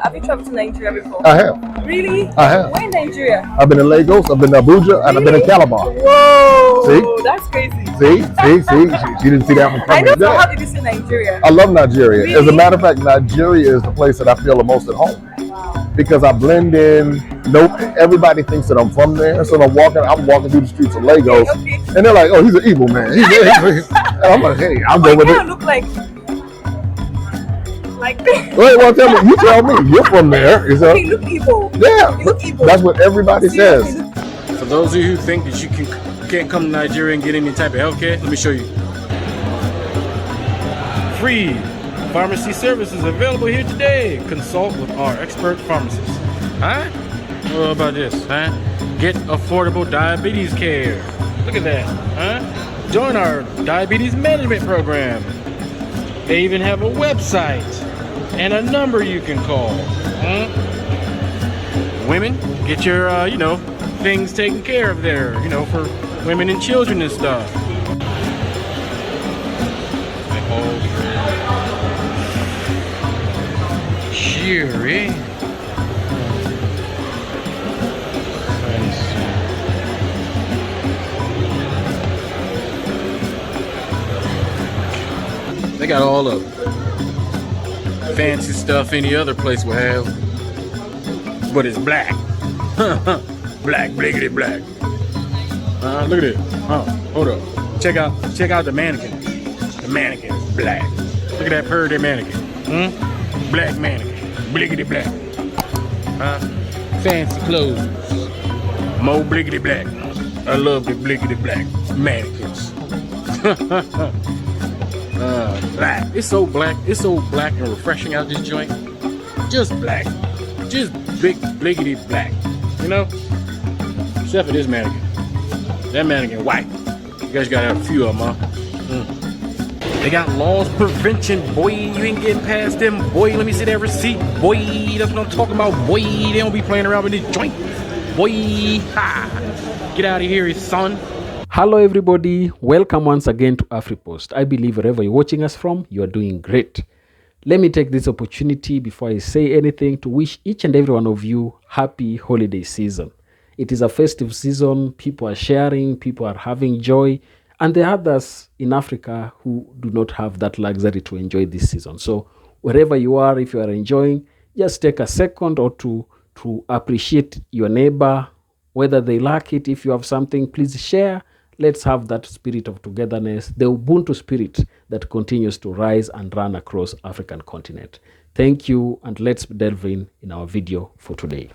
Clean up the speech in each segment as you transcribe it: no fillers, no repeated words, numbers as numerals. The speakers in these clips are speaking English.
Have you traveled to Nigeria before? I have. Really? I have. Where in Nigeria? I've been in Lagos, I've been in Abuja, and I've been in Calabar. Whoa! See? That's crazy. See? She didn't see that one I coming. know, so how did you see Nigeria? I love Nigeria. Really? As a matter of fact, Nigeria is the place that I feel the most at home. Wow. Because I blend in. Everybody thinks that I'm from there. So I'm walking through the streets of Lagos, Okay. and they're like, "Oh, he's an evil man." And I'm like, "Hey, I'm going with it." Look like. Wait, well, tell me. You tell me. You're from there. Is that? You look evil. Yeah, You look evil. that's what everybody says. For those of you who think that you can't come to Nigeria and get any type of healthcare, let me show you. Free pharmacy services available here today. Consult with our expert pharmacists. Huh? What about this? Huh? Get affordable diabetes care. Look at that. Huh? Join our diabetes management program. They even have a website and a number you can call. Huh? Women, get your, things taken care of there, for women and children and stuff. Sure, eh? They got all the fancy stuff any other place will have, but it's black. Black, bliggity black. Look at it. Hold up. Check out the mannequin. The mannequin is black. Look at that purdy mannequin. Black mannequin. Bliggity black. Fancy clothes. More bliggity black. I love the bliggity black mannequins. Black. It's so black and refreshing out this joint. Just black. Just big bliggity black. Except for this mannequin. That mannequin white. You guys gotta have a few of them, huh? They got loss prevention, boy. You ain't getting past them, boy. Let me see that receipt, boy. That's what I'm talking about, boy. They don't be playing around with this joint, boy. Ha! Get out of here, son. Hello everybody, welcome once again to AfriPost. I believe wherever you're watching us from, you are doing great. Let me take this opportunity before I say anything to wish each and every one of you happy holiday season. It is a festive season, people are sharing, people are having joy, and there are others in Africa who do not have that luxury to enjoy this season. So wherever you are, if you are enjoying, just take a second or two to appreciate your neighbor, whether they like it. If you have something, please share. Let's have that spirit of togetherness, the Ubuntu spirit that continues to rise and run across African continent. Thank you, and let's delve in our video for today.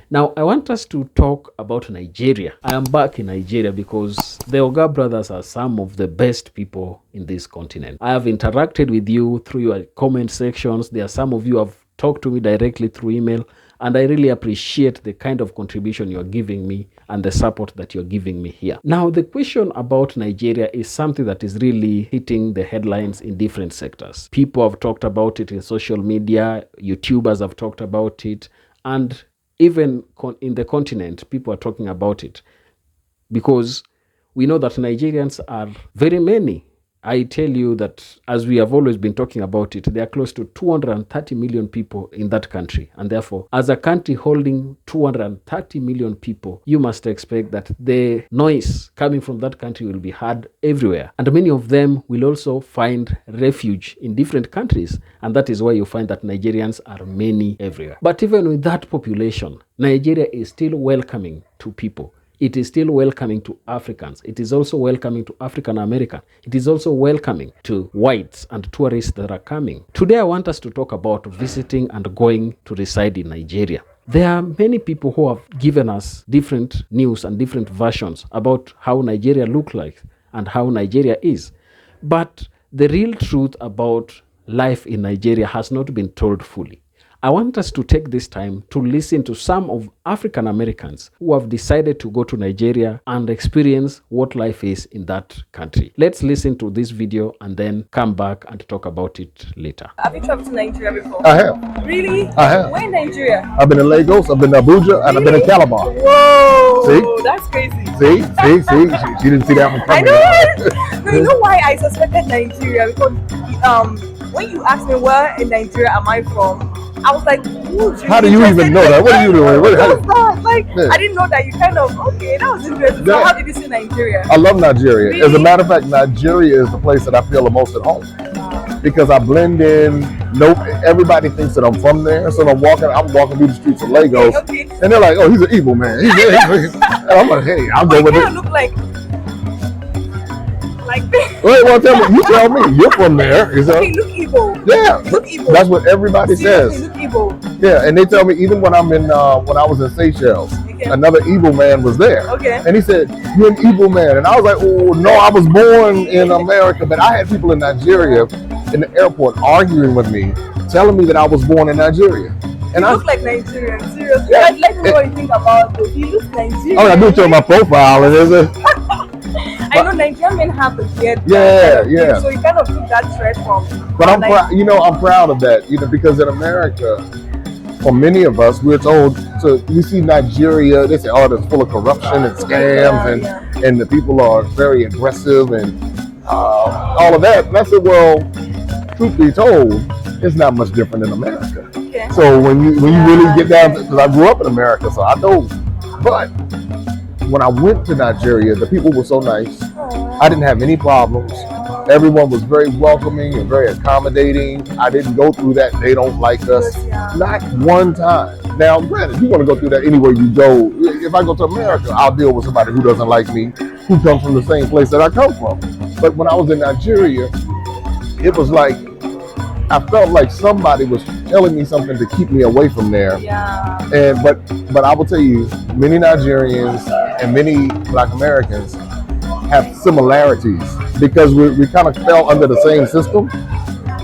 Now, I want us to talk about Nigeria. I am back in Nigeria because the Oga brothers are some of the best people in this continent. I have interacted with you through your comment sections. There are some of you who have talked to me directly through email, and I really appreciate the kind of contribution you're giving me and the support that you're giving me here. Now, the question about Nigeria is something that is really hitting the headlines in different sectors. People have talked about it in social media, YouTubers have talked about it, and even in the continent, people are talking about it because we know that Nigerians are very many. I tell you that, as we have always been talking about it, there are close to 230 million people in that country. And therefore, as a country holding 230 million people, you must expect that the noise coming from that country will be heard everywhere. And many of them will also find refuge in different countries. And that is why you find that Nigerians are many everywhere. But even with that population, Nigeria is still welcoming to people. It is still welcoming to Africans. It is also welcoming to African Americans. It is also welcoming to whites and tourists that are coming. Today, I want us to talk about visiting and going to reside in Nigeria. There are many people who have given us different news and different versions about how Nigeria looks like and how Nigeria is. But the real truth about life in Nigeria has not been told fully. I want us to take this time to listen to some of African Americans who have decided to go to Nigeria and experience what life is in that country. Let's listen to this video and then come back and talk about it later. Have you traveled to Nigeria before? I have. Really? I have. Where in Nigeria? I've been in Lagos, I've been in Abuja, and I've been in Calabar. Whoa! See? That's crazy. See? She didn't see that one I coming. know. No, you know why I suspected Nigeria? Because when you asked me where in Nigeria am I from, I was like, ooh, How do you even know that? What are you doing? What was that? Like, Yeah. I didn't know that you kind of, okay, that was interesting. So Yeah. how did you see Nigeria? I love Nigeria. As a Really? matter of fact, Nigeria is the place that I feel the most at home because I blend in. Nope, everybody thinks that I'm from there. So I'm walking through the streets of Lagos, Okay. and they're like, "Oh, he's an evil man." And I'm like, "Hey, I'll go But with you it." kind of look like Wait, well, you tell me. You're from there, you know? okay, look evil. Yeah, You look evil. that's what everybody Seriously, says. you look evil. Yeah, and they tell me even when I'm in when I was in Seychelles, Okay. another evil man was there. Okay. And he said, "You're an evil man," and I was like, "Oh no, I was born in America." But I had people in Nigeria in the airport arguing with me, telling me that I was born in Nigeria. And You look like Nigerian, seriously. Yeah. Let me know what you think about it. You look Nigerian. oh, I do show my profile, and there's a I know Nigerian men have the beard. Yeah, kind of yeah. thing, so you kind of took that thread from. But I'm like, proud. I'm proud of that. Because in America, for many of us, we're told to. We see Nigeria. They say, "Oh, it's full of corruption and scams, and the people are very aggressive and all of that." And I said, "Well, truth be told, it's not much different in America." Okay. So when you really get down, because I grew up in America, so I know. But when I went to Nigeria, the people were so nice. I didn't have any problems. Everyone was very welcoming and very accommodating. I didn't go through that. They don't like us. Not one time. Now, granted, you want to go through that anywhere you go. If I go to America, I'll deal with somebody who doesn't like me, who comes from the same place that I come from. But when I was in Nigeria, it was like I felt like somebody was telling me something to keep me away from there. Yeah. And but I will tell you, many Nigerians and many Black Americans have similarities because we kind of fell under the same system.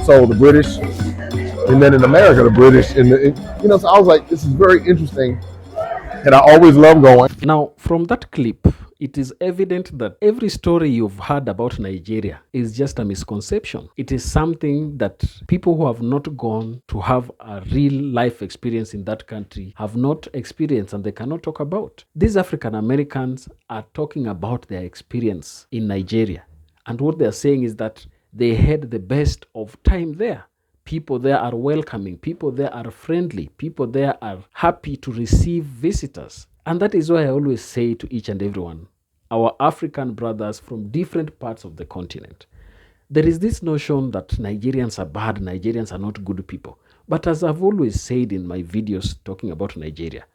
So the British, and then in America, the British, so I was like, this is very interesting, and I always love going. Now, from that clip, it is evident that every story you've heard about Nigeria is just a misconception. It is something that people who have not gone to have a real life experience in that country have not experienced and they cannot talk about. These African Americans are talking about their experience in Nigeria. And what they're saying is that they had the best of time there. People there are welcoming. People there are friendly. People there are happy to receive visitors. And that is why I always say to each and everyone, our African brothers from different parts of the continent, there is this notion that Nigerians are bad, Nigerians are not good people. But as I've always said in my videos talking about Nigeria,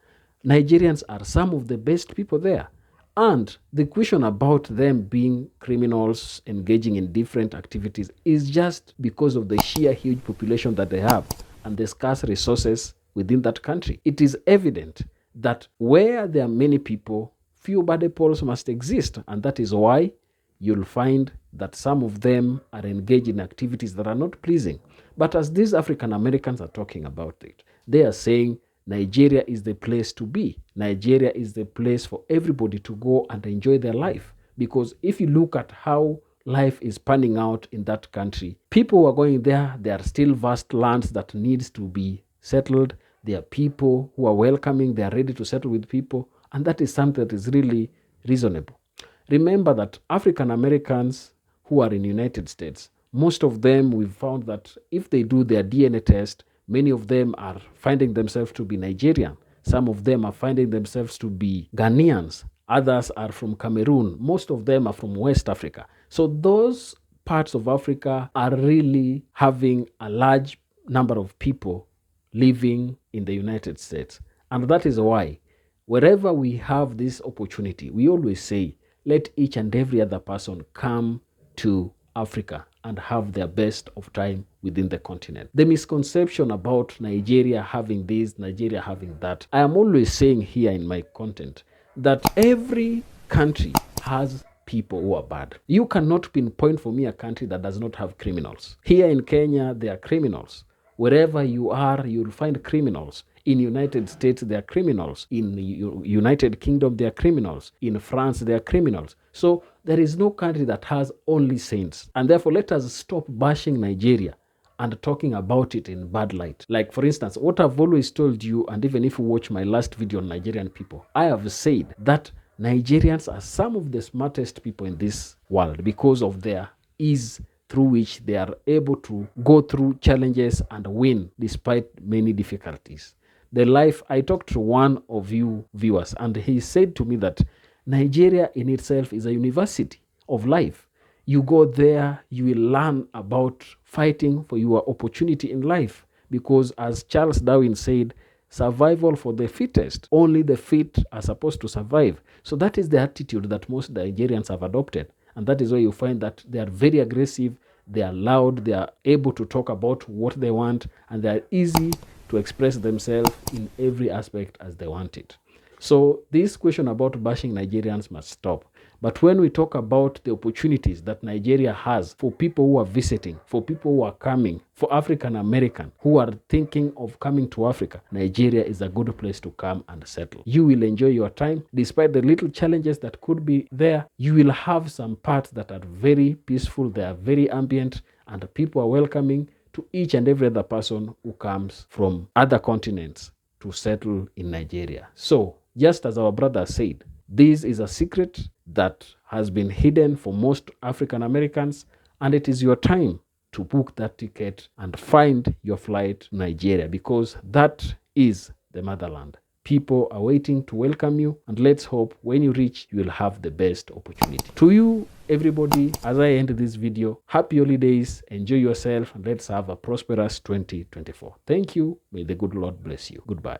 Nigerians are some of the best people there. And the question about them being criminals, engaging in different activities, is just because of the sheer huge population that they have and the scarce resources within that country. It is evident that where there are many people, few bad apples must exist. And that is why you'll find that some of them are engaged in activities that are not pleasing. But as these African Americans are talking about it, they are saying Nigeria is the place to be. Nigeria is the place for everybody to go and enjoy their life. Because if you look at how life is panning out in that country, people who are going there, there are still vast lands that needs to be settled. There are people who are welcoming, they are ready to settle with people. And that is something that is really reasonable. Remember that African Americans who are in the United States, most of them, we've found that if they do their DNA test, many of them are finding themselves to be Nigerian. Some of them are finding themselves to be Ghanaians. Others are from Cameroon. Most of them are from West Africa. So those parts of Africa are really having a large number of people living in the United States. And that is why wherever we have this opportunity, we always say, let each and every other person come to Africa and have their best of time within the continent. The misconception about Nigeria having this, Nigeria having that, I am always saying here in my content that every country has people who are bad. You cannot pinpoint for me a country that does not have criminals. Here in Kenya, there are criminals. Wherever you are, you'll find criminals. In United States, there are criminals. In the United Kingdom, there are criminals. In France, there are criminals. So there is no country that has only saints. And therefore, let us stop bashing Nigeria and talking about it in bad light. Like, for instance, what I've always told you, and even if you watch my last video on Nigerian people, I have said that Nigerians are some of the smartest people in this world because of their ease through which they are able to go through challenges and win despite many difficulties. The life, I talked to one of you viewers, and he said to me that Nigeria in itself is a university of life. You go there, you will learn about fighting for your opportunity in life. Because as Charles Darwin said, survival for the fittest. Only the fit are supposed to survive. So that is the attitude that most Nigerians have adopted. And that is why you find that they are very aggressive, they are loud, they are able to talk about what they want, and they are easy to express themselves in every aspect as they want it. So this question about bashing Nigerians must stop. But when we talk about the opportunities that Nigeria has for people who are visiting, for people who are coming, for African Americans who are thinking of coming to Africa, Nigeria is a good place to come and settle. You will enjoy your time. Despite the little challenges that could be there, you will have some parts that are very peaceful, they are very ambient, and the people are welcoming to each and every other person who comes from other continents to settle in Nigeria. So, just as our brother said, this is a secret that has been hidden for most African Americans, and it is your time to book that ticket and find your flight to Nigeria, because that is the motherland. People are waiting to welcome you, and let's hope when you reach, you will have the best opportunity. To you, everybody, as I end this video, happy holidays, enjoy yourself, and let's have a prosperous 2024. Thank you. May the good Lord bless you. Goodbye.